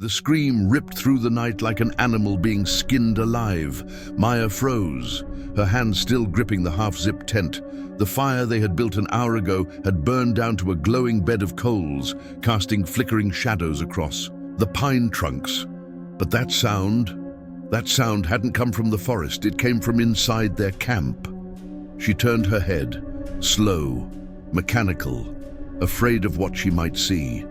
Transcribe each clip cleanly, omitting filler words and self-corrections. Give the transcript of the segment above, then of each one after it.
The scream ripped through the night like an animal being skinned alive. Maya froze, her hand still gripping the half-zipped tent. The fire they had built an hour ago had burned down to a glowing bed of coals, casting flickering shadows across the pine trunks. But that sound hadn't come from the forest. It came from inside their camp. She turned her head, slow, mechanical, afraid of what she might see.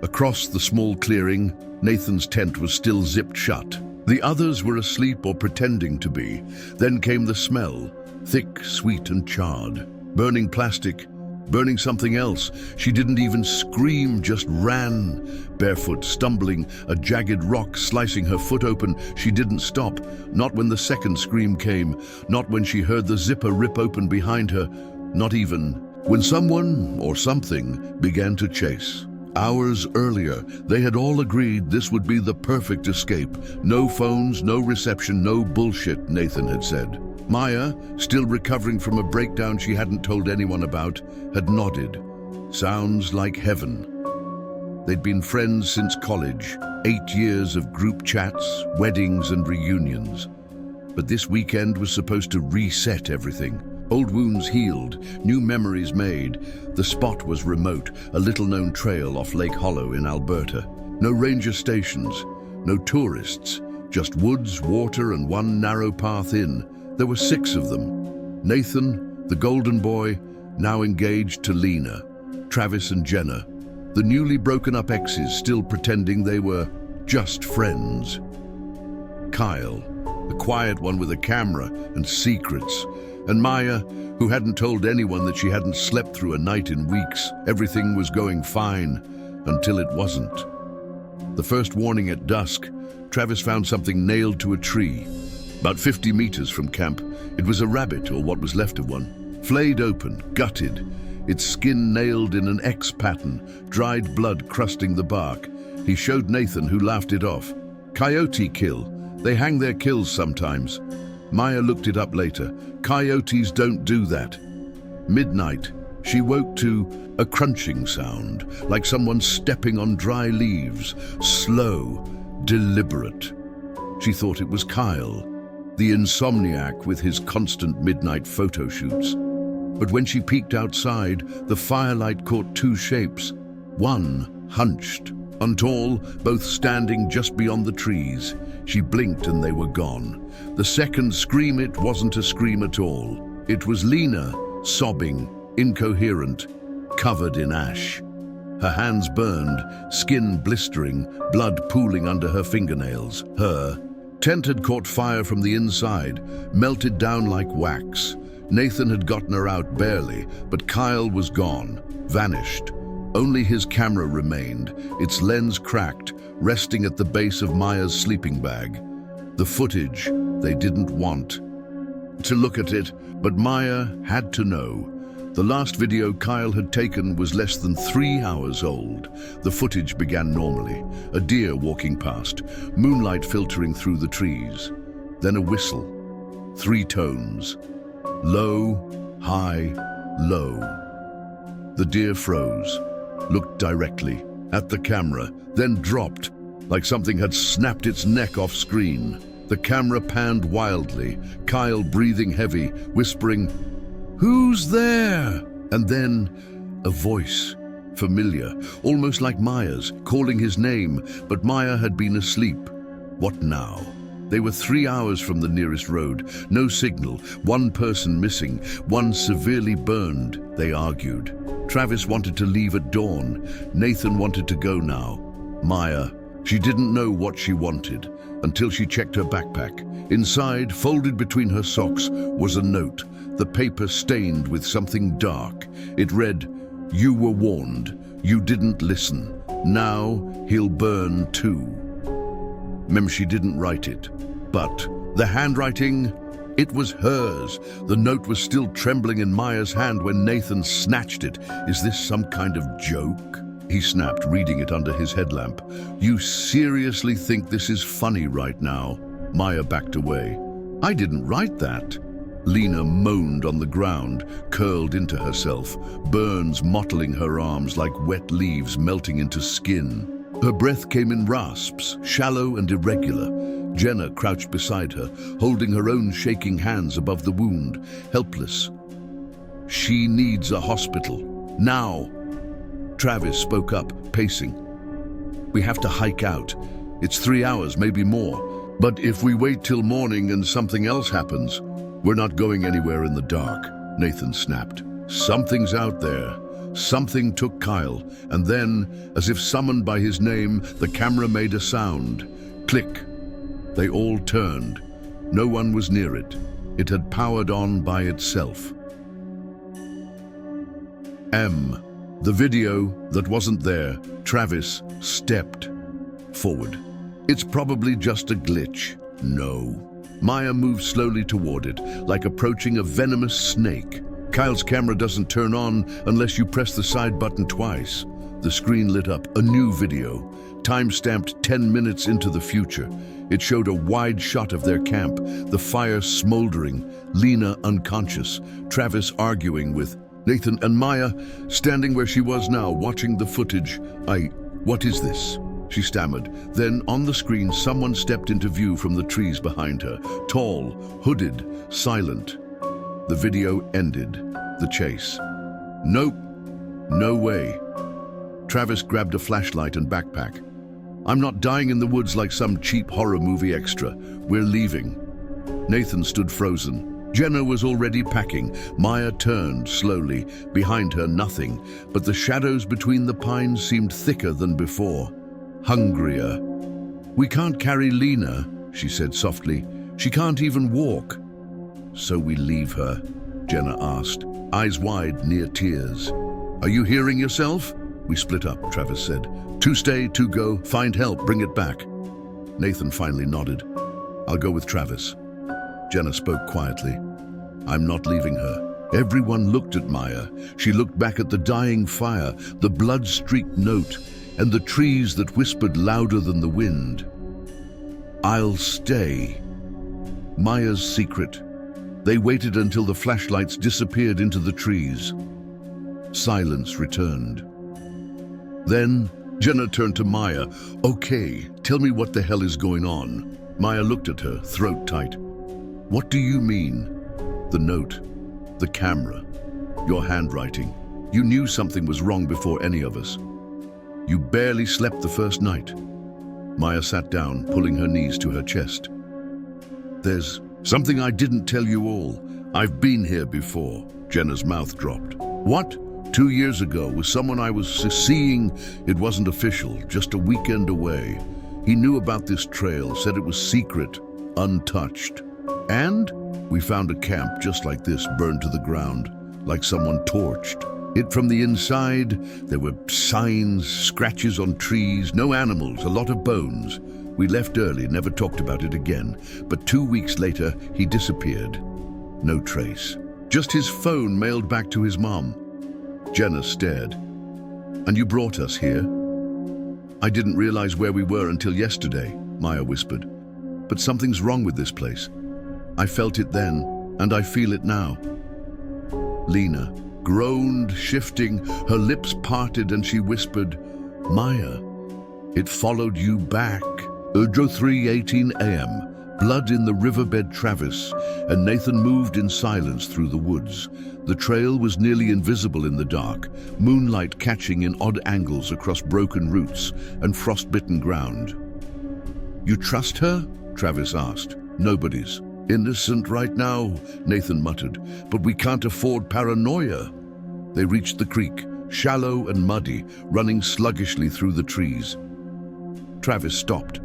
Across the small clearing, Nathan's tent was still zipped shut. The others were asleep or pretending to be. Then came the smell, thick, sweet and charred. Burning plastic, burning something else. She didn't even scream, just ran. Barefoot, stumbling, a jagged rock slicing her foot open. She didn't stop, not when the second scream came, not when she heard the zipper rip open behind her, not even when someone or something began to chase. Hours earlier, they had all agreed this would be the perfect escape. No phones, no reception, no bullshit, Nathan had said. Maya, still recovering from a breakdown she hadn't told anyone about, had nodded. Sounds like heaven. They'd been friends since college, 8 years of group chats, weddings and reunions. But this weekend was supposed to reset everything. Old wounds healed, new memories made. The spot was remote, a little-known trail off Lake Hollow in Alberta. No ranger stations, no tourists, just woods, water, and one narrow path in. There were 6 of them. Nathan, the golden boy, now engaged to Lena, Travis and Jenna, the newly broken-up exes still pretending they were just friends. Kyle, the quiet one with a camera and secrets, and Maya, who hadn't told anyone that she hadn't slept through a night in weeks. Everything was going fine, until it wasn't. The first warning at dusk, Travis found something nailed to a tree. About 50 meters from camp, it was a rabbit, or what was left of one. Flayed open, gutted, its skin nailed in an X pattern, dried blood crusting the bark. He showed Nathan, who laughed it off. Coyote kill. They hang their kills sometimes. Maya looked it up later. Coyotes don't do that. Midnight, she woke to a crunching sound, like someone stepping on dry leaves, slow, deliberate. She thought it was Kyle, the insomniac with his constant midnight photo shoots. But when she peeked outside, the firelight caught 2 shapes. One hunched, untall, both standing just beyond the trees. She blinked and they were gone. The second scream, it wasn't a scream at all. It was Lena, sobbing, incoherent, covered in ash. Her hands burned, skin blistering, blood pooling under her fingernails. Her tent had caught fire from the inside, melted down like wax. Nathan had gotten her out barely, but Kyle was gone, vanished. Only his camera remained, its lens cracked, resting at the base of Maya's sleeping bag. The footage they didn't want to look at it, but Maya had to know. The last video Kyle had taken was less than 3 hours old. The footage began normally, a deer walking past, moonlight filtering through the trees. Then a whistle, 3 tones, low, high, low. The deer froze, looked directly at the camera, then dropped, like something had snapped its neck off screen. The camera panned wildly, Kyle breathing heavy, whispering, "Who's there?" And then a voice, familiar, almost like Maya's, calling his name, but Maya had been asleep. What now? They were 3 hours from the nearest road, no signal, 1 person missing, 1 severely burned, they argued. Travis wanted to leave at dawn. Nathan wanted to go now. Maya, she didn't know what she wanted until she checked her backpack. Inside, folded between her socks, was a note, the paper stained with something dark. It read, "You were warned. You didn't listen. Now he'll burn too." She didn't write it, but the handwriting, it was hers. The note was still trembling in Maya's hand when Nathan snatched it. "Is this some kind of joke?" he snapped, reading it under his headlamp. "You seriously think this is funny right now?" Maya backed away. "I didn't write that." Lena moaned on the ground, curled into herself, burns mottling her arms like wet leaves melting into skin. Her breath came in rasps, shallow and irregular. Jenna crouched beside her, holding her own shaking hands above the wound, helpless. "She needs a hospital. Now!" Travis spoke up, pacing. "We have to hike out. It's 3 hours, maybe more. But if we wait till morning and something else happens, we're not going anywhere in the dark," Nathan snapped. "Something's out there. Something took Kyle." And then, as if summoned by his name, the camera made a sound. Click. They all turned. No one was near it. It had powered on by itself. The video that wasn't there. Travis stepped forward. "It's probably just a glitch." "No." Maya moved slowly toward it, like approaching a venomous snake. "Kyle's camera doesn't turn on unless you press the side button twice." The screen lit up. A new video, time-stamped 10 minutes into the future. It showed a wide shot of their camp, the fire smoldering, Lena unconscious, Travis arguing with Nathan, and Maya standing where she was now, watching the footage. What is this?" she stammered. Then, on the screen, someone stepped into view from the trees behind her. Tall, hooded, silent. The video ended. The chase. "Nope. No way." Travis grabbed a flashlight and backpack. "I'm not dying in the woods like some cheap horror movie extra. We're leaving." Nathan stood frozen. Jenna was already packing. Maya turned slowly. Behind her, nothing, but the shadows between the pines seemed thicker than before. Hungrier. "We can't carry Lena," she said softly. "She can't even walk." "So we leave her?" Jenna asked, eyes wide, near tears. "Are you hearing yourself?" "We split up," Travis said. "Two stay, two go. Find help, bring it back." Nathan finally nodded. "I'll go with Travis." Jenna spoke quietly. "I'm not leaving her." Everyone looked at Maya. She looked back at the dying fire, the blood-streaked note, and the trees that whispered louder than the wind. "I'll stay." Maya's secret. They waited until the flashlights disappeared into the trees. Silence returned. Then Jenna turned to Maya. "Okay, tell me what the hell is going on." Maya looked at her, throat tight. "What do you mean?" "The note, the camera, your handwriting. You knew something was wrong before any of us. You barely slept the first night." Maya sat down, pulling her knees to her chest. "There's something I didn't tell you all. I've been here before." Jenna's mouth dropped. "What?" 2 years ago, with someone I was seeing. It wasn't official, just a weekend away. He knew about this trail, said it was secret, untouched. And we found a camp just like this, burned to the ground, like someone torched it from the inside. There were signs, scratches on trees, no animals, a lot of bones. We left early, never talked about it again. But 2 weeks later, he disappeared. No trace. Just his phone mailed back to his mom. Jenna stared. "And you brought us here?" "I didn't realize where we were until yesterday," Maya whispered. "But something's wrong with this place. I felt it then, and I feel it now." Lena groaned, shifting, her lips parted, and she whispered, "Maya, it followed you back." 3:18 a.m. Blood in the riverbed. Travis and Nathan moved in silence through the woods. The trail was nearly invisible in the dark, moonlight catching in odd angles across broken roots and frostbitten ground. "You trust her?" Travis asked. "Nobody's innocent right now," Nathan muttered, "but we can't afford paranoia." They reached the creek, shallow and muddy, running sluggishly through the trees. Travis stopped.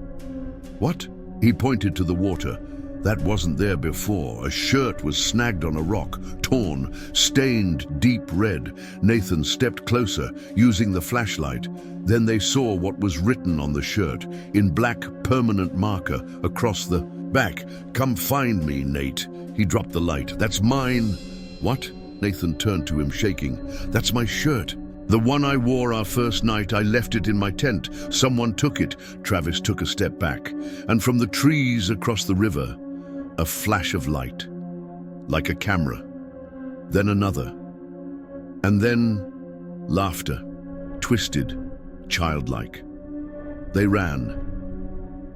"What?" He pointed to the water. That wasn't there before. A shirt was snagged on a rock, torn, stained deep red. Nathan stepped closer, using the flashlight. Then they saw what was written on the shirt, in black permanent marker across the back. "Come find me, Nate." He dropped the light. "That's mine." "What?" Nathan turned to him, shaking. "That's my shirt. The one I wore our first night. I left it in my tent. Someone took it." Travis took a step back, and from the trees across the river, a flash of light, like a camera. Then another. And then laughter, twisted, childlike. They ran.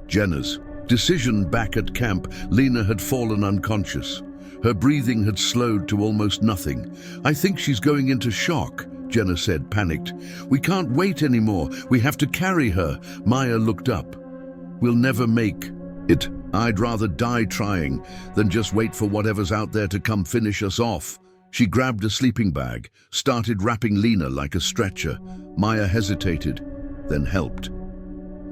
Jenna's decision back at camp, Lena had fallen unconscious. Her breathing had slowed to almost nothing. "I think she's going into shock," Jenna said, panicked. "We can't wait anymore. We have to carry her." Maya looked up. "We'll never make it. I'd rather die trying than just wait for whatever's out there to come finish us off." She grabbed a sleeping bag, started wrapping Lena like a stretcher. Maya hesitated, then helped.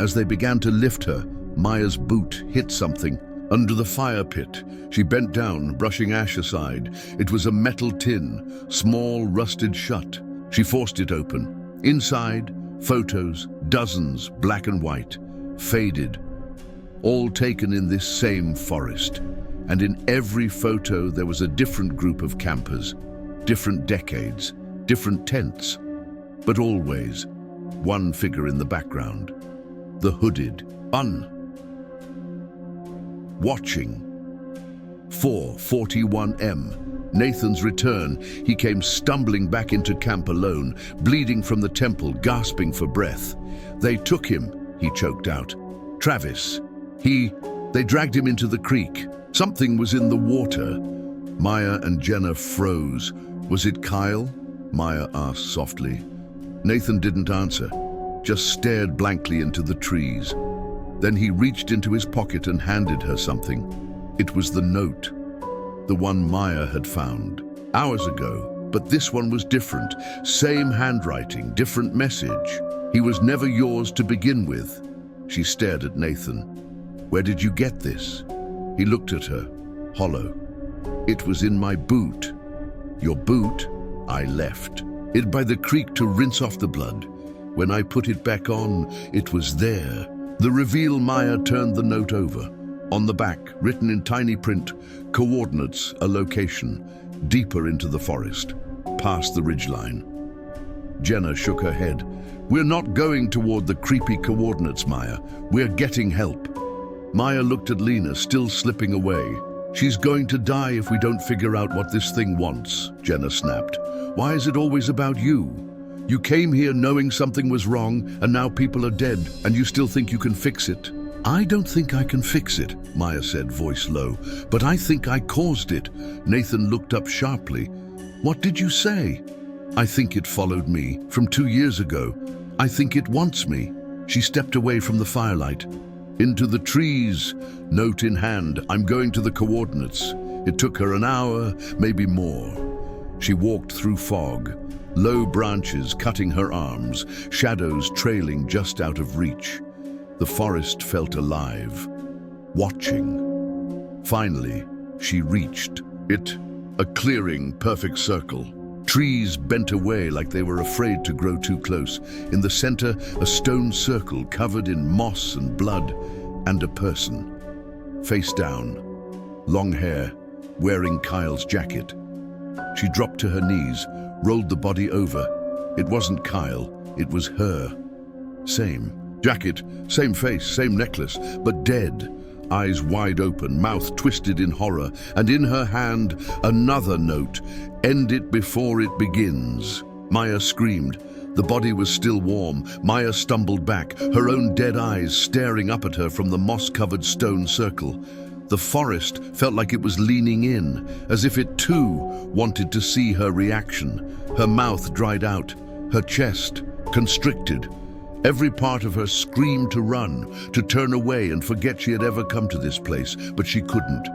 As they began to lift her, Maya's boot hit something. Under the fire pit, she bent down, brushing ash aside. It was a metal tin, small, rusted shut. She forced it open. Inside, photos, dozens, black and white, faded, all taken in this same forest. And in every photo there was a different group of campers, different decades, different tents, but always one figure in the background, the hooded, watching. 4:41 m. Nathan's return. He came stumbling back into camp alone, bleeding from the temple, gasping for breath. "They took him," he choked out. "Travis. They dragged him into the creek. Something was in the water." Maya and Jenna froze. "Was it Kyle?" Maya asked softly. Nathan didn't answer, just stared blankly into the trees. Then he reached into his pocket and handed her something. It was the note, the one Maya had found hours ago, but this one was different. Same handwriting, different message. "He was never yours to begin with." She stared at Nathan. "Where did you get this?" He looked at her, hollow. "It was in my boot." "Your boot?" "I left it by the creek to rinse off the blood. When I put it back on, it was there." The reveal. Maya turned the note over. On the back, written in tiny print, coordinates, a location, deeper into the forest, past the ridgeline. Jenna shook her head. "We're not going toward the creepy coordinates, Maya. We're getting help." Maya looked at Lena, still slipping away. "She's going to die if we don't figure out what this thing wants," Jenna snapped. "Why is it always about you? You came here knowing something was wrong, and now people are dead, and you still think you can fix it." "I don't think I can fix it," Maya said, voice low. "But I think I caused it." Nathan looked up sharply. "What did you say?" "I think it followed me from 2 years ago. I think it wants me." She stepped away from the firelight. Into the trees, note in hand. "I'm going to the coordinates." It took her an hour, maybe more. She walked through fog, low branches cutting her arms, shadows trailing just out of reach. The forest felt alive, watching. Finally, she reached it, a clearing, perfect circle. Trees bent away like they were afraid to grow too close. In the center, a stone circle covered in moss and blood, and a person, face down, long hair, wearing Kyle's jacket. She dropped to her knees, rolled the body over. It wasn't Kyle, it was her. Same jacket, same face, same necklace, but dead. Eyes wide open, mouth twisted in horror, and in her hand, another note. "End it before it begins." Maya screamed. The body was still warm. Maya stumbled back, her own dead eyes staring up at her from the moss-covered stone circle. The forest felt like it was leaning in, as if it too wanted to see her reaction. Her mouth dried out, her chest constricted. Every part of her screamed to run, to turn away and forget she had ever come to this place, but she couldn't.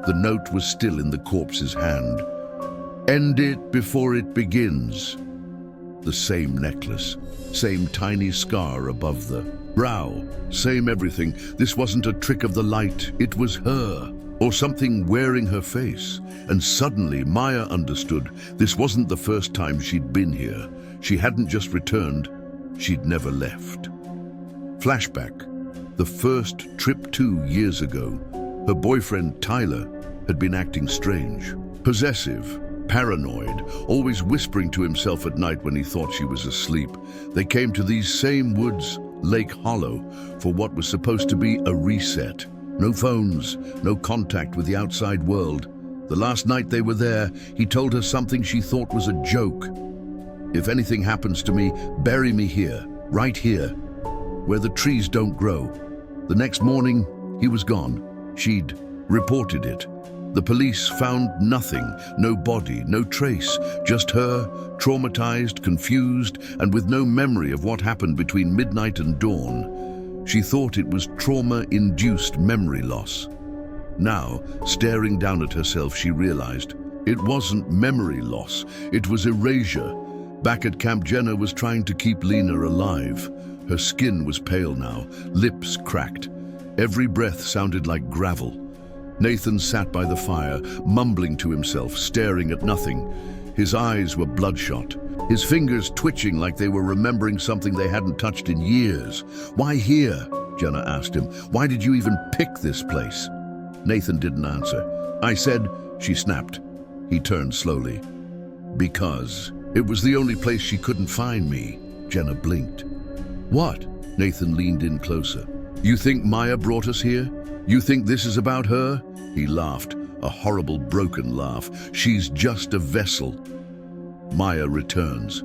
The note was still in the corpse's hand. "End it before it begins." The same necklace, same tiny scar above the brow, same everything. This wasn't a trick of the light, it was her, or something wearing her face. And suddenly Maya understood this wasn't the first time she'd been here. She hadn't just returned, she'd never left. Flashback, the first trip 2 years ago. Her boyfriend Tyler had been acting strange, possessive, paranoid, always whispering to himself at night when he thought she was asleep. They came to these same woods, Lake Hollow, for what was supposed to be a reset. No phones, no contact with the outside world. The last night they were there, he told her something she thought was a joke. "If anything happens to me, bury me here, right here." where the trees don't grow. The next morning, he was gone. She'd reported it. The police found nothing, no body, no trace, just her, traumatized, confused, and with no memory of what happened between midnight and dawn. She thought it was trauma-induced memory loss. Now, staring down at herself, she realized it wasn't memory loss, it was erasure. Back at camp, Jenna was trying to keep Lena alive. Her skin was pale now, lips cracked. Every breath sounded like gravel. Nathan sat by the fire, mumbling to himself, staring at nothing. His eyes were bloodshot, his fingers twitching like they were remembering something they hadn't touched in years. "Why here?" Jenna asked him. "Why did you even pick this place?" Nathan didn't answer. "I said," she snapped. He turned slowly. "Because it was the only place she couldn't find me." Jenna blinked. "What?" Nathan leaned in closer. "You think Maya brought us here? You think this is about her?" He laughed, a horrible broken laugh. "She's just a vessel." Maya returns.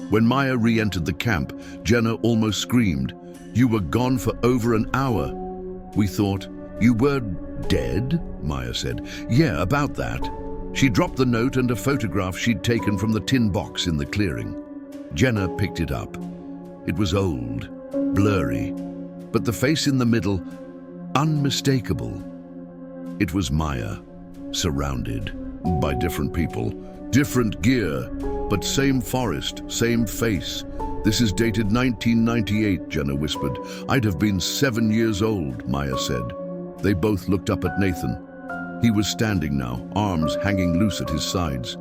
When Maya re-entered the camp, Jenna almost screamed. "You were gone for over an hour." "We thought you were dead," Maya said. "Yeah, about that." She dropped the note and a photograph she'd taken from the tin box in the clearing. Jenna picked it up. It was old, blurry, but the face in the middle, unmistakable. It was Maya, surrounded by different people, different gear, but same forest, same face. "This is dated 1998, Jenna whispered. "I'd have been 7 years old," Maya said. They both looked up at Nathan. He was standing now, arms hanging loose at his sides.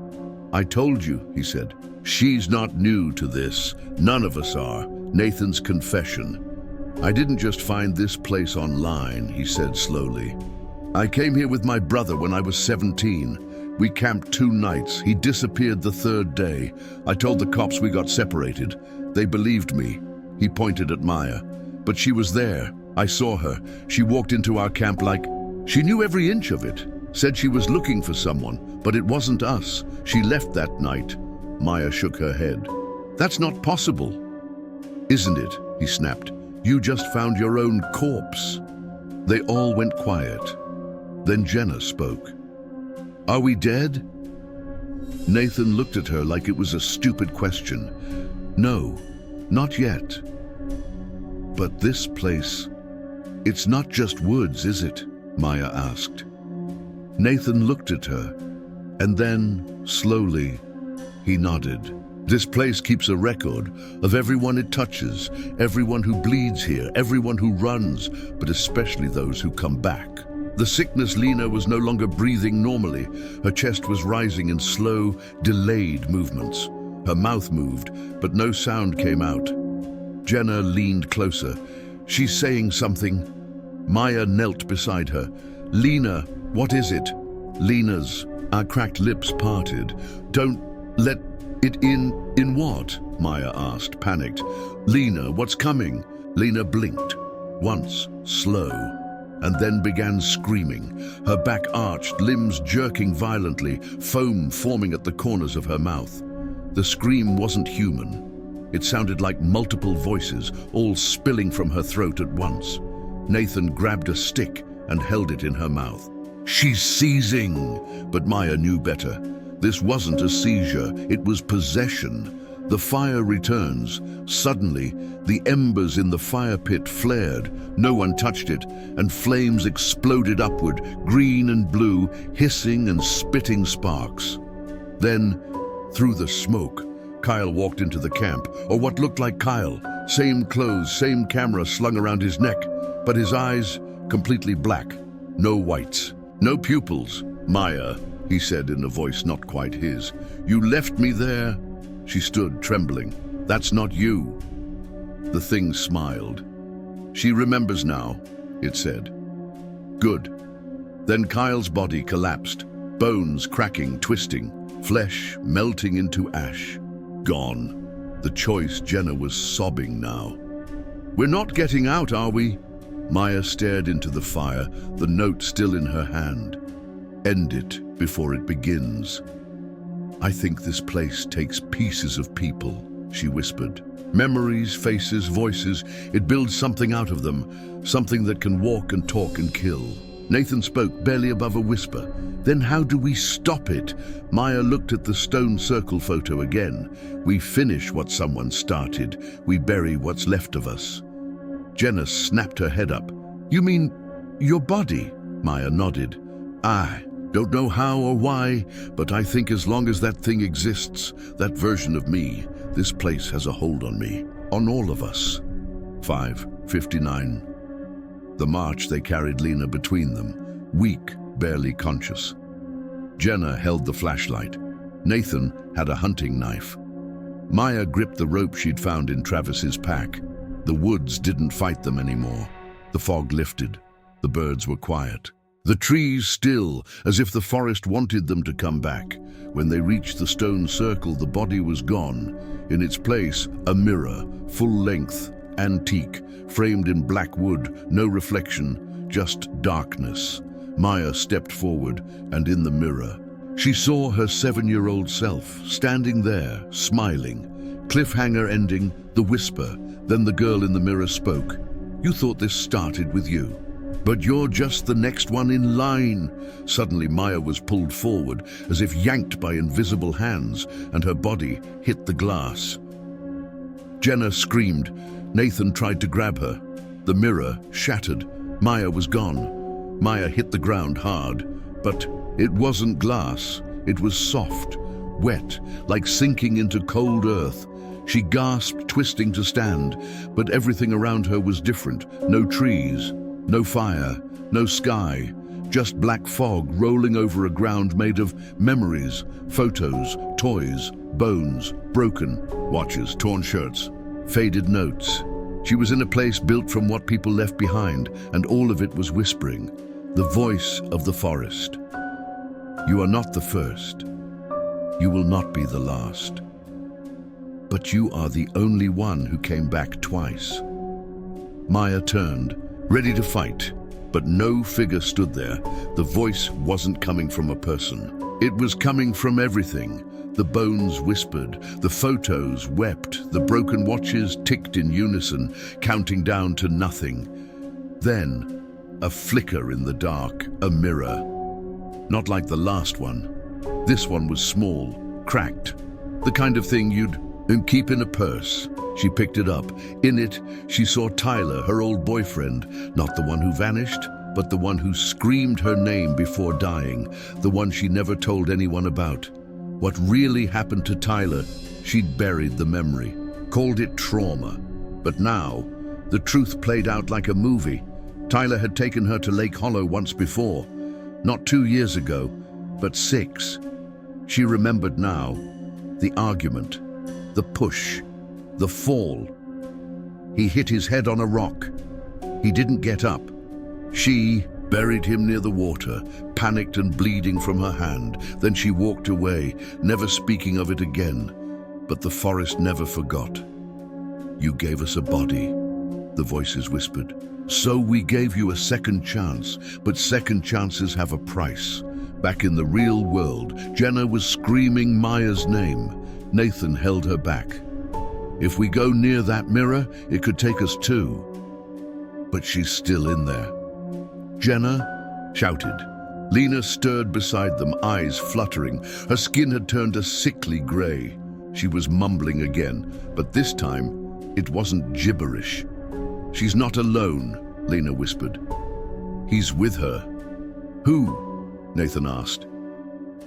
"I told you," he said. "She's not new to this. None of us are." Nathan's confession. "I didn't just find this place online," he said slowly. "I came here with my brother when I was 17. We camped 2 nights. He disappeared the 3rd day. I told the cops we got separated. They believed me." He pointed at Maya. "But she was there. I saw her. She walked into our camp like she knew every inch of it. Said she was looking for someone, but it wasn't us. She left that night." Maya shook her head. "That's not possible." "Isn't it?" he snapped. "You just found your own corpse." They all went quiet. Then Jenna spoke. "Are we dead?" Nathan looked at her like it was a stupid question. "No, not yet." "But this place, it's not just woods, is it?" Maya asked. Nathan looked at her, and then, slowly, he nodded. "This place keeps a record of everyone it touches, everyone who bleeds here, everyone who runs, but especially those who come back." The sickness Lena was no longer breathing normally. Her chest was rising in slow, delayed movements. Her mouth moved, but no sound came out. Jenna leaned closer. "She's saying something." Maya knelt beside her. "Lena, what is it?" Lena's cracked lips parted. "Don't let it in." "In what?" Maya asked, panicked. "Lena, what's coming?" Lena blinked, once, slow, and then began screaming. Her back arched, limbs jerking violently, foam forming at the corners of her mouth. The scream wasn't human. It sounded like multiple voices, all spilling from her throat at once. Nathan grabbed a stick and held it in her mouth. "She's seizing!" But Maya knew better. This wasn't a seizure, it was possession. The fire returns. Suddenly, the embers in the fire pit flared. No one touched it, and flames exploded upward, green and blue, hissing and spitting sparks. Then, through the smoke, Kyle walked into the camp, or what looked like Kyle. Same clothes, same camera slung around his neck, but his eyes completely black. No whites, no pupils. "Maya," he said in a voice not quite his, "you left me there." She stood, trembling. "That's not you." The thing smiled. "She remembers now," it said. "Good." Then Kyle's body collapsed, bones cracking, twisting, flesh melting into ash. Gone. The choice. Jenna was sobbing now. "We're not getting out, are we?" Maya stared into the fire, the note still in her hand. "End it before it begins. I think this place takes pieces of people." she whispered. Memories, faces, voices, it builds something out of them, something that can walk and talk and kill. Nathan spoke, barely above a whisper. Then how do we stop it? Maya looked at the stone circle photo again. We finish what someone started. We bury what's left of us. Jenna snapped her head up. You mean your body? Maya nodded. I don't know how or why, but I think as long as that thing exists, that version of me, this place has a hold on me, on all of us. 5:59. The march, they carried Lena between them, weak, barely conscious. Jenna held the flashlight. Nathan had a hunting knife. Maya gripped the rope she'd found in Travis's pack. The woods didn't fight them anymore. The fog lifted. The birds were quiet. The trees still, as if the forest wanted them to come back. When they reached the stone circle, the body was gone. In its place, a mirror, full length, antique, framed in black wood, no reflection, just darkness. Maya stepped forward, and in the mirror, she saw her 7-year-old self, standing there, smiling. Cliffhanger ending, the whisper. Then the girl in the mirror spoke. You thought this started with you, but you're just the next one in line. Suddenly Maya was pulled forward, as if yanked by invisible hands, and her body hit the glass. Jenna screamed. Nathan tried to grab her. The mirror shattered. Maya was gone. Maya hit the ground hard, but it wasn't glass. It was soft, wet, like sinking into cold earth. She gasped, twisting to stand, but everything around her was different. No trees, no fire, no sky, just black fog rolling over a ground made of memories, photos, toys, bones, broken watches, torn shirts, faded notes. She was in a place built from what people left behind, and all of it was whispering, the voice of the forest. You are not the first. You will not be the last. But you are the only one who came back twice. Maya turned, ready to fight, but no figure stood there. The voice wasn't coming from a person. It was coming from everything. The bones whispered, the photos wept, the broken watches ticked in unison, counting down to nothing. Then, a flicker in the dark, a mirror. Not like the last one. This one was small, cracked, the kind of thing you'd keep in a purse. She picked it up. In it, she saw Tyler, her old boyfriend, not the one who vanished, but the one who screamed her name before dying, the one she never told anyone about. What really happened to Tyler, she'd buried the memory, called it trauma. But now, the truth played out like a movie. Tyler had taken her to Lake Hollow once before, not 2 years ago, but 6. She remembered now, the argument, the push, the fall. He hit his head on a rock. He didn't get up. She buried him near the water, panicked and bleeding from her hand. Then she walked away, never speaking of it again. But the forest never forgot. You gave us a body, the voices whispered. So we gave you a second chance, but second chances have a price. Back in the real world, Jenna was screaming Maya's name. Nathan held her back. If we go near that mirror, it could take us too. But she's still in there. Jenna shouted. Lena stirred beside them, eyes fluttering. Her skin had turned a sickly gray. She was mumbling again, but this time it wasn't gibberish. She's not alone, Lena whispered. He's with her. Who? Nathan asked.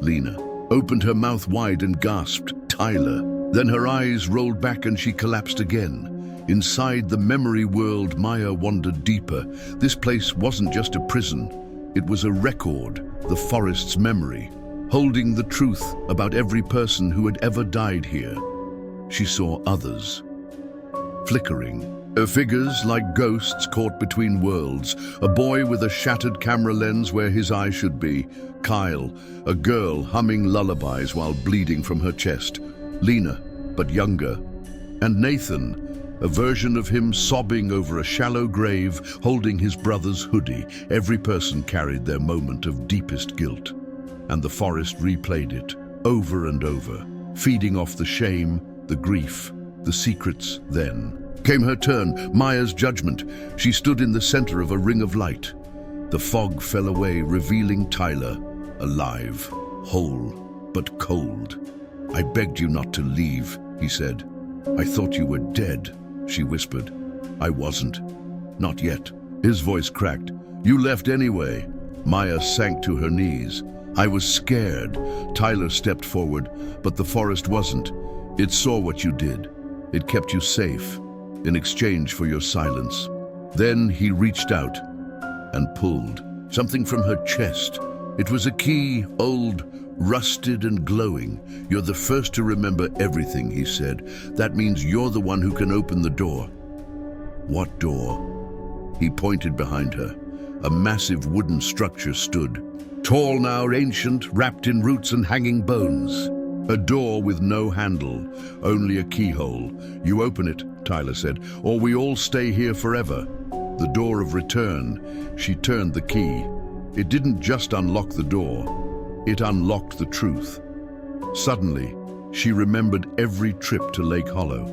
Lena opened her mouth wide and gasped, Tyler. Then her eyes rolled back and she collapsed again. Inside the memory world, Maya wandered deeper. This place wasn't just a prison. It was a record, the forest's memory, holding the truth about every person who had ever died here. She saw others, flickering. Figures like ghosts caught between worlds. A boy with a shattered camera lens where his eye should be. Kyle, a girl humming lullabies while bleeding from her chest. Lena, but younger. And Nathan, a version of him sobbing over a shallow grave, holding his brother's hoodie. Every person carried their moment of deepest guilt. And the forest replayed it, over and over, feeding off the shame, the grief, The secrets, then. Came her turn, Maya's judgment. She stood in the center of a ring of light. The fog fell away, revealing Tyler, alive, whole, but cold. "I begged you not to leave," he said. "I thought you were dead," she whispered. "I wasn't. Not yet." His voice cracked. "You left anyway." Maya sank to her knees. "I was scared." Tyler stepped forward, but the forest wasn't. It saw what you did. It kept you safe, in exchange for your silence. Then he reached out and pulled something from her chest. It was a key, old, rusted and glowing. "You're the first to remember everything," he said. "That means you're the one who can open the door." "What door?" He pointed behind her. A massive wooden structure stood. Tall now, ancient, wrapped in roots and hanging bones. A door with no handle, only a keyhole. "You open it," Tyler said, "or we all stay here forever." The door of return. She turned the key. It didn't just unlock the door. It unlocked the truth. Suddenly, she remembered every trip to Lake Hollow.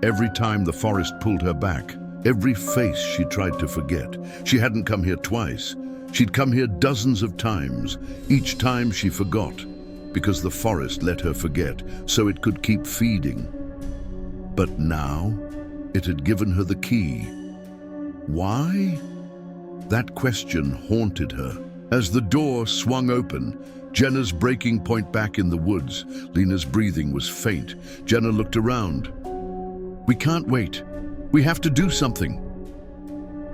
Every time the forest pulled her back. Every face she tried to forget. She hadn't come here twice. She'd come here dozens of times. Each time she forgot, because the forest let her forget, so it could keep feeding. But now, it had given her the key. Why? That question haunted her. As the door swung open, Jenna's breaking point back in the woods. Lena's breathing was faint. Jenna looked around. "We can't wait. We have to do something."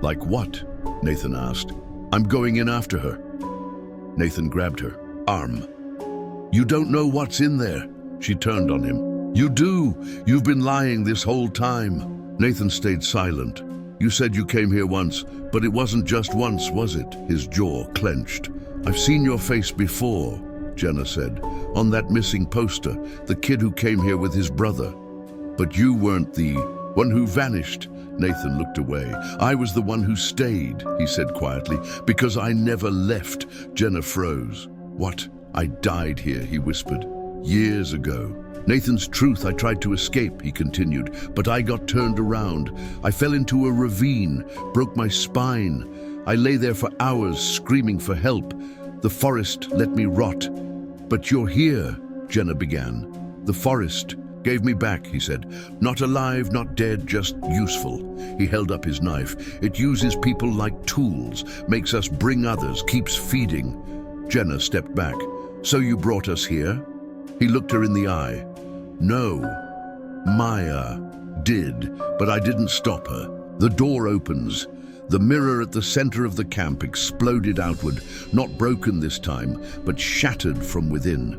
"Like what?" Nathan asked. "I'm going in after her." Nathan grabbed her arm. "You don't know what's in there." She turned on him. "You do. You've been lying this whole time." Nathan stayed silent. "You said you came here once, but it wasn't just once, was it?" His jaw clenched. "I've seen your face before," Jenna said. "On that missing poster, the kid who came here with his brother. But you weren't the one who vanished." Nathan looked away. "I was the one who stayed," he said quietly, "because I never left." Jenna froze. "What? I died here," he whispered. "Years ago." "Nathan's truth. I tried to escape," he continued, "but I got turned around. I fell into a ravine, broke my spine. I lay there for hours, screaming for help. The forest let me rot." "But you're here," Jenna began. "The forest gave me back," he said. "Not alive, not dead, just useful." He held up his knife. "It uses people like tools, makes us bring others, keeps feeding." Jenna stepped back. "So you brought us here?" He looked her in the eye. "No, Maya did, but I didn't stop her." The door opens. The mirror at the center of the camp exploded outward, not broken this time, but shattered from within.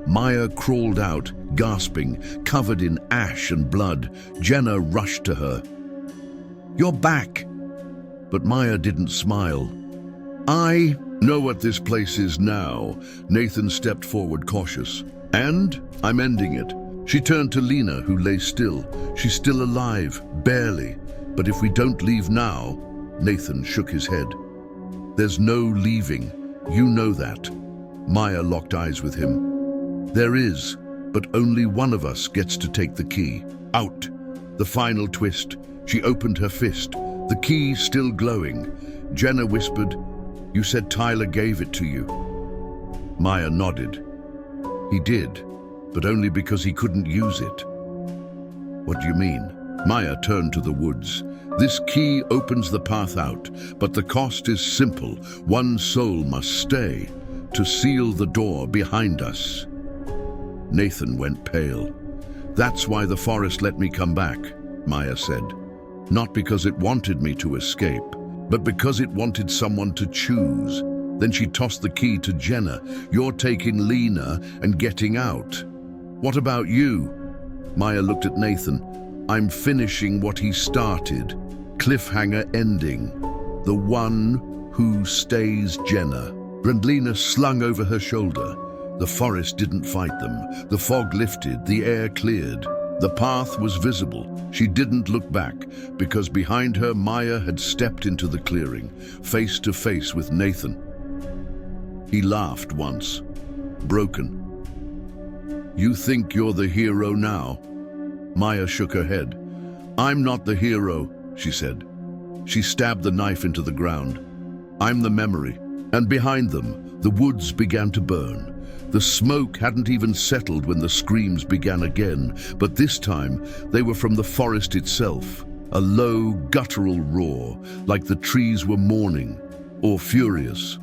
Maya crawled out, gasping, covered in ash and blood. Jenna rushed to her. "You're back!" But Maya didn't smile. "I know what this place is now." Nathan stepped forward, cautious. "And I'm ending it." She turned to Lena, who lay still. "She's still alive, barely. But if we don't leave now..." Nathan shook his head. "There's no leaving. You know that." Maya locked eyes with him. "There is, but only one of us gets to take the key. Out." The final twist. She opened her fist, the key still glowing. Jenna whispered, "You said Tyler gave it to you." Maya nodded. "He did, but only because he couldn't use it." "What do you mean?" Maya turned to the woods. "This key opens the path out, but the cost is simple. One soul must stay to seal the door behind us." Nathan went pale. "That's why the forest let me come back," Maya said. "Not because it wanted me to escape, but because it wanted someone to choose." Then she tossed the key to Jenna. "You're taking Lena and getting out. What about you?" Maya looked at Nathan. "I'm finishing what he started. Cliffhanger ending. The one who stays Jenna." Lena slung over her shoulder. The forest didn't fight them. The fog lifted, the air cleared. The path was visible. She didn't look back, because behind her Maya had stepped into the clearing, face to face with Nathan. He laughed once, broken. "You think you're the hero now?" Maya shook her head. "I'm not the hero," she said. She stabbed the knife into the ground. "I'm the memory." And behind them, the woods began to burn. The smoke hadn't even settled when the screams began again, but this time they were from the forest itself. A low, guttural roar, like the trees were mourning or furious.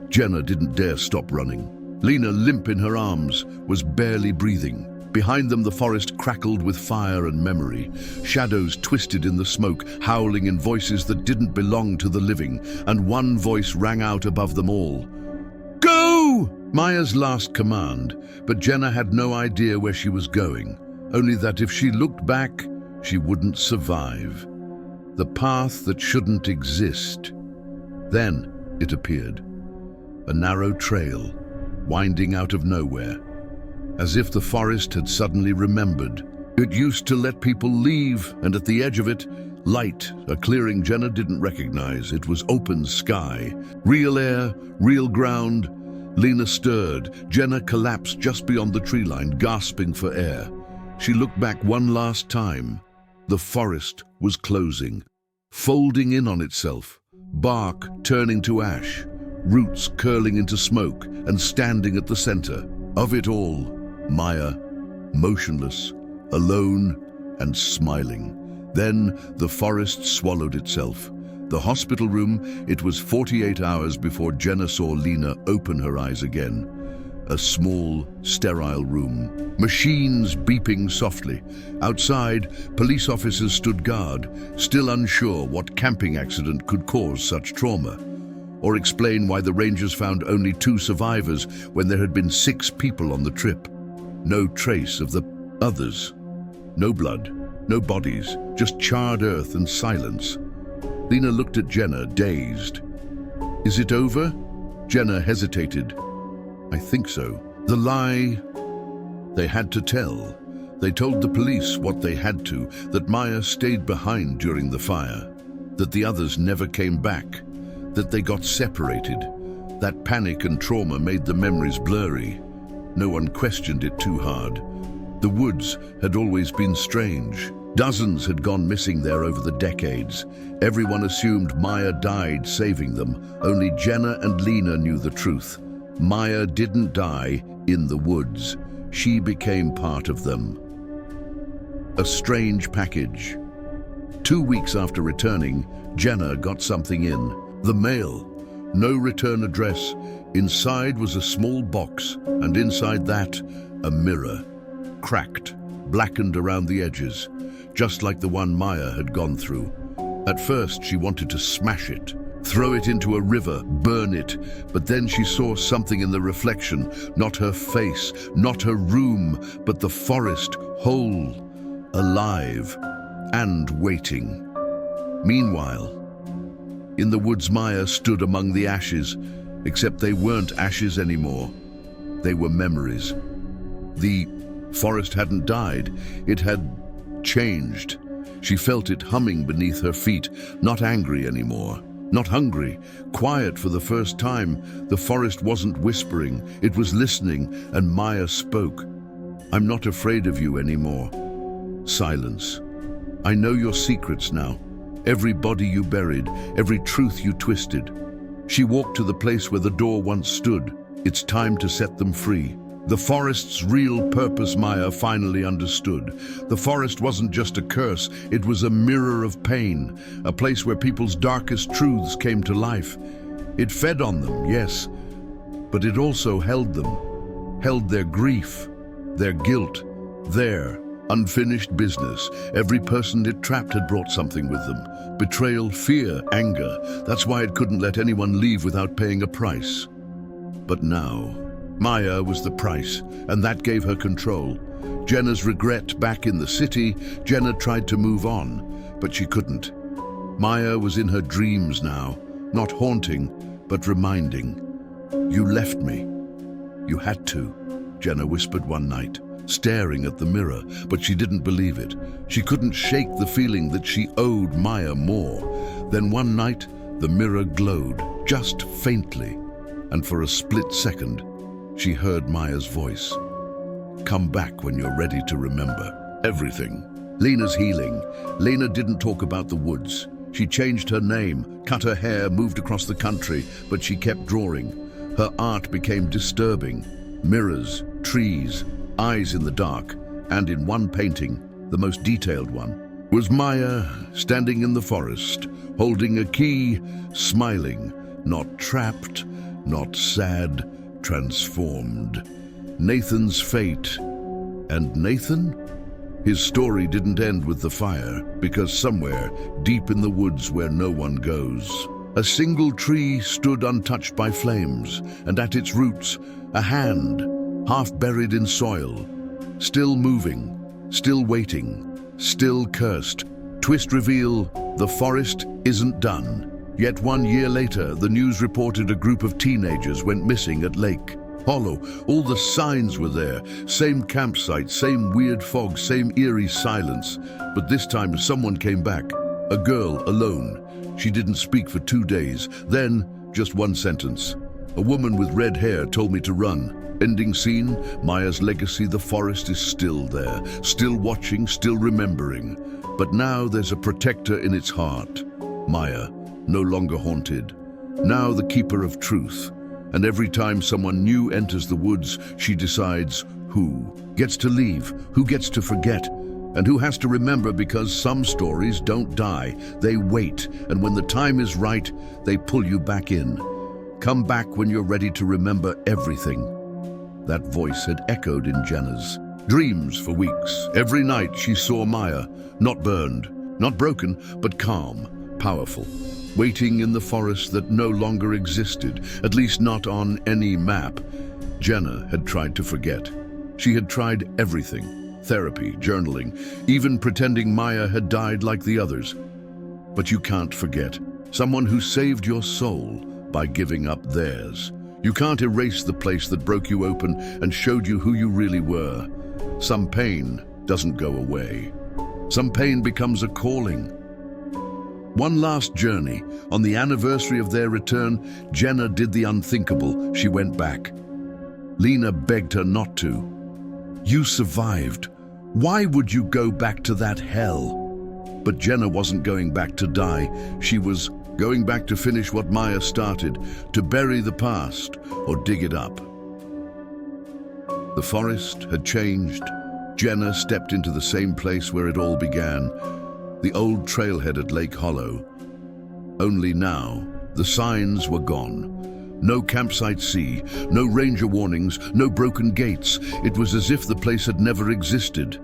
Jenna didn't dare stop running. Lena, limp in her arms, was barely breathing. Behind them, the forest crackled with fire and memory. Shadows twisted in the smoke, howling in voices that didn't belong to the living, and one voice rang out above them all. "Go!" Maya's last command, but Jenna had no idea where she was going, only that if she looked back, she wouldn't survive. The path that shouldn't exist. Then it appeared. A narrow trail, winding out of nowhere. As if the forest had suddenly remembered. It used to let people leave, and at the edge of it, light, a clearing Jenna didn't recognize. It was open sky. Real air, real ground. Lena stirred. Jenna collapsed just beyond the tree line, gasping for air. She looked back one last time. The forest was closing, folding in on itself, bark turning to ash, roots curling into smoke and standing at the center. Of it all, Maya, motionless, alone and smiling. Then the forest swallowed itself. The hospital room, it was 48 hours before Jenna saw Lena open her eyes again. A small, sterile room. Machines beeping softly. Outside, police officers stood guard, still unsure what camping accident could cause such trauma, or explain why the rangers found only 2 survivors when there had been 6 people on the trip. No trace of the others. No blood, no bodies, just charred earth and silence. Lena looked at Jenna, dazed. "Is it over?" Jenna hesitated. "I think so." The lie they had to tell. They told the police what they had to, that Maya stayed behind during the fire, that the others never came back, that they got separated. That panic and trauma made the memories blurry. No one questioned it too hard. The woods had always been strange. Dozens had gone missing there over the decades. Everyone assumed Maya died saving them. Only Jenna and Lena knew the truth. Maya didn't die in the woods. She became part of them. A strange package. 2 weeks after returning, Jenna got something in. The mail. No return address. Inside was a small box, and inside that, a mirror. Cracked, blackened around the edges, just like the one Maya had gone through. At first, she wanted to smash it, throw it into a river, burn it, but then she saw something in the reflection, not her face, not her room, but the forest, whole, alive, and waiting. Meanwhile, in the woods, Maya stood among the ashes, except they weren't ashes anymore. They were memories. The forest hadn't died, it had changed. She felt it humming beneath her feet, not angry anymore, not hungry, quiet for the first time. The forest wasn't whispering, it was listening, and Maya spoke. "I'm not afraid of you anymore." Silence. "I know your secrets now. Every body you buried, every truth you twisted." She walked to the place where the door once stood. It's time to set them free. The forest's real purpose Maya finally understood. The forest wasn't just a curse, it was a mirror of pain, a place where people's darkest truths came to life. It fed on them, yes, but it also held them, held their grief, their guilt, their unfinished business. Every person it trapped had brought something with them. Betrayal, fear, anger. That's why it couldn't let anyone leave without paying a price. But now, Maya was the price, and that gave her control. Jenna's regret back in the city, Jenna tried to move on, but she couldn't. Maya was in her dreams now, not haunting, but reminding. "You left me. You had to," Jenna whispered one night, staring at the mirror, but she didn't believe it. She couldn't shake the feeling that she owed Maya more. Then one night, the mirror glowed, just faintly, and for a split second, she heard Maya's voice. "Come back when you're ready to remember everything." Lena's healing. Lena didn't talk about the woods. She changed her name, cut her hair, moved across the country, but she kept drawing. Her art became disturbing. Mirrors, trees, eyes in the dark, and in one painting, the most detailed one, was Maya standing in the forest, holding a key, smiling, not trapped, not sad, transformed. Nathan's fate. And Nathan? His story didn't end with the fire, because somewhere, deep in the woods where no one goes, a single tree stood untouched by flames, and at its roots, a hand, half buried in soil, still moving, still waiting, still cursed. Twist reveal, the forest isn't done. Yet 1 year later, the news reported a group of teenagers went missing at Lake Hollow. All the signs were there. Same campsite, same weird fog, same eerie silence. But this time someone came back. A girl, alone. She didn't speak for 2 days. Then, just one sentence. A woman with red hair told me to run. Ending scene, Maya's legacy, the forest is still there. Still watching, still remembering. But now there's a protector in its heart. Maya, no longer haunted. Now the keeper of truth. And every time someone new enters the woods, she decides who gets to leave, who gets to forget, and who has to remember, because some stories don't die. They wait, and when the time is right, they pull you back in. Come back when you're ready to remember everything. That voice had echoed in Jenna's dreams for weeks. Every night she saw Maya, not burned, not broken, but calm, powerful. Waiting in the forest that no longer existed, at least not on any map. Jenna had tried to forget. She had tried everything: therapy, journaling, even pretending Maya had died like the others. But you can't forget someone who saved your soul by giving up theirs. You can't erase the place that broke you open and showed you who you really were. Some pain doesn't go away. Some pain becomes a calling. One last journey. On the anniversary of their return, Jenna did the unthinkable. She went back. Lena begged her not to. You survived. Why would you go back to that hell? But Jenna wasn't going back to die. She was going back to finish what Maya started, to bury the past or dig it up. The forest had changed. Jenna stepped into the same place where it all began. The old trailhead at Lake Hollow. Only now, the signs were gone. No campsite sea, no ranger warnings, no broken gates. It was as if the place had never existed.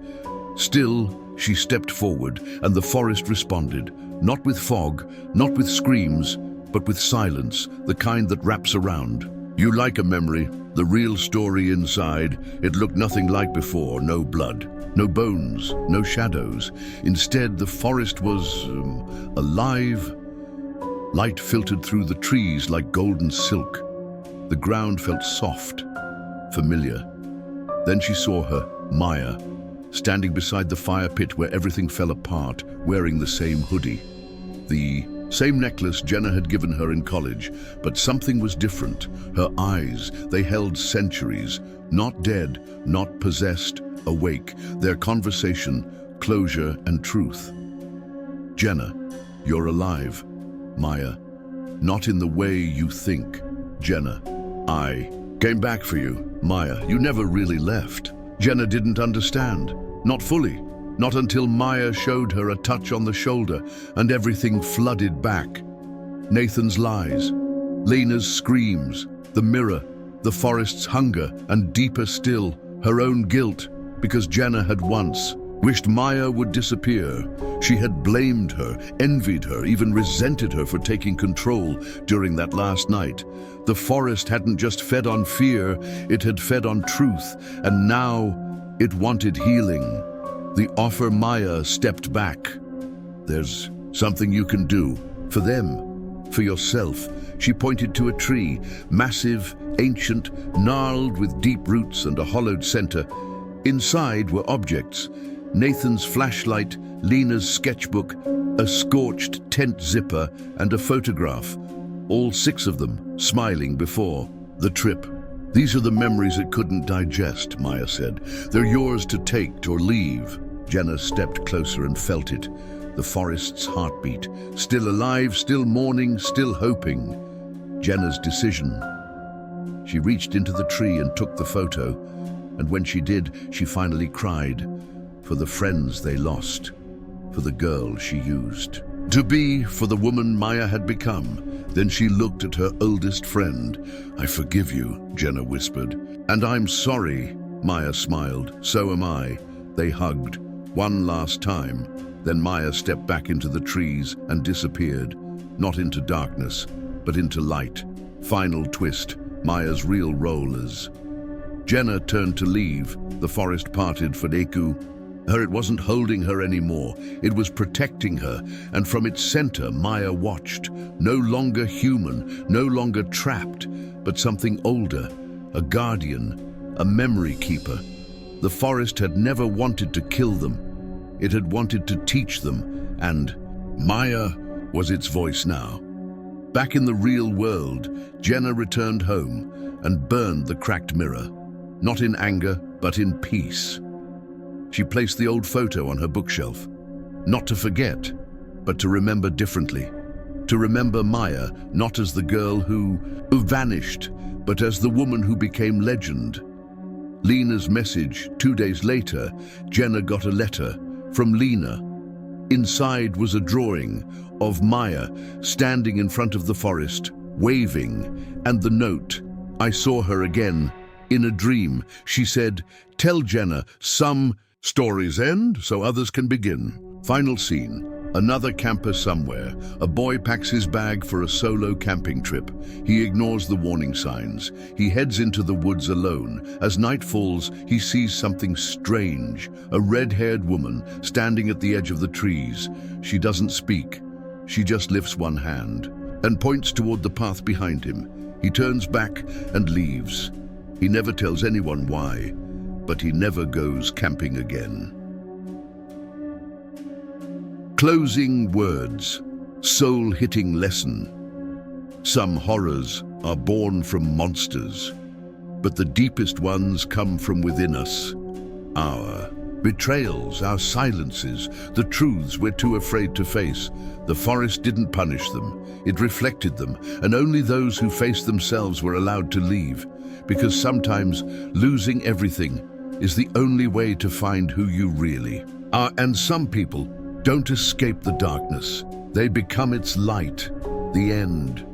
Still, she stepped forward, and the forest responded. Not with fog, not with screams, but with silence, the kind that wraps around. You like a memory, the real story inside. It looked nothing like before. No blood. No bones, no shadows. Instead, the forest was alive. Light filtered through the trees like golden silk. The ground felt soft, familiar. Then she saw her, Maya, standing beside the fire pit where everything fell apart, wearing the same hoodie. The same necklace Jenna had given her in college, but something was different. Her eyes, they held centuries, not dead, not possessed, awake, their conversation, closure and truth. Jenna, you're alive. Maya, not in the way you think. Jenna, I came back for you. Maya, you never really left. Jenna didn't understand. Not fully. Not until Maya showed her a touch on the shoulder and everything flooded back. Nathan's lies, Lena's screams, the mirror, the forest's hunger, and deeper still, her own guilt, because Jenna had once wished Maya would disappear. She had blamed her, envied her, even resented her for taking control during that last night. The forest hadn't just fed on fear, it had fed on truth, and now it wanted healing. The offer Maya stepped back. There's something you can do. For them. For yourself. She pointed to a tree. Massive, ancient, gnarled with deep roots and a hollowed center. Inside were objects. Nathan's flashlight, Lena's sketchbook, a scorched tent zipper, and a photograph. All 6 of them, smiling before the trip. These are the memories it couldn't digest, Maya said. They're yours to take or leave. Jenna stepped closer and felt it, the forest's heartbeat. Still alive, still mourning, still hoping. Jenna's decision. She reached into the tree and took the photo, and when she did, she finally cried. For the friends they lost, for the girl she used to be, for the woman Maya had become. Then she looked at her oldest friend. "I forgive you," Jenna whispered. "And I'm sorry," Maya smiled. "So am I." They hugged, one last time. Then Maya stepped back into the trees and disappeared, not into darkness, but into light. Final twist, Maya's real role as... Jenna turned to leave. The forest parted for Deku. It wasn't holding her anymore. It was protecting her, and from its center, Maya watched. No longer human, no longer trapped, but something older, a guardian, a memory keeper. The forest had never wanted to kill them. It had wanted to teach them, and Maya was its voice now. Back in the real world, Jenna returned home and burned the cracked mirror, not in anger, but in peace. She placed the old photo on her bookshelf, not to forget, but to remember differently. To remember Maya not as the girl who vanished, but as the woman who became legend. Lena's message. 2 days later, Jenna got a letter from Lena. Inside was a drawing of Maya standing in front of the forest, waving, and the note, "I saw her again, in a dream." She said, "Tell Jenna some stories end so others can begin." Final scene. Another camper somewhere. A boy packs his bag for a solo camping trip. He ignores the warning signs. He heads into the woods alone. As night falls, he sees something strange. A red-haired woman standing at the edge of the trees. She doesn't speak. She just lifts one hand and points toward the path behind him. He turns back and leaves. He never tells anyone why, but he never goes camping again. Closing words. Soul-hitting lesson. Some horrors are born from monsters, but the deepest ones come from within us. Our betrayals, our silences, the truths we're too afraid to face. The forest didn't punish them. It reflected them, and only those who faced themselves were allowed to leave, because sometimes losing everything is the only way to find who you really are. And some people don't escape the darkness. They become its light. The end.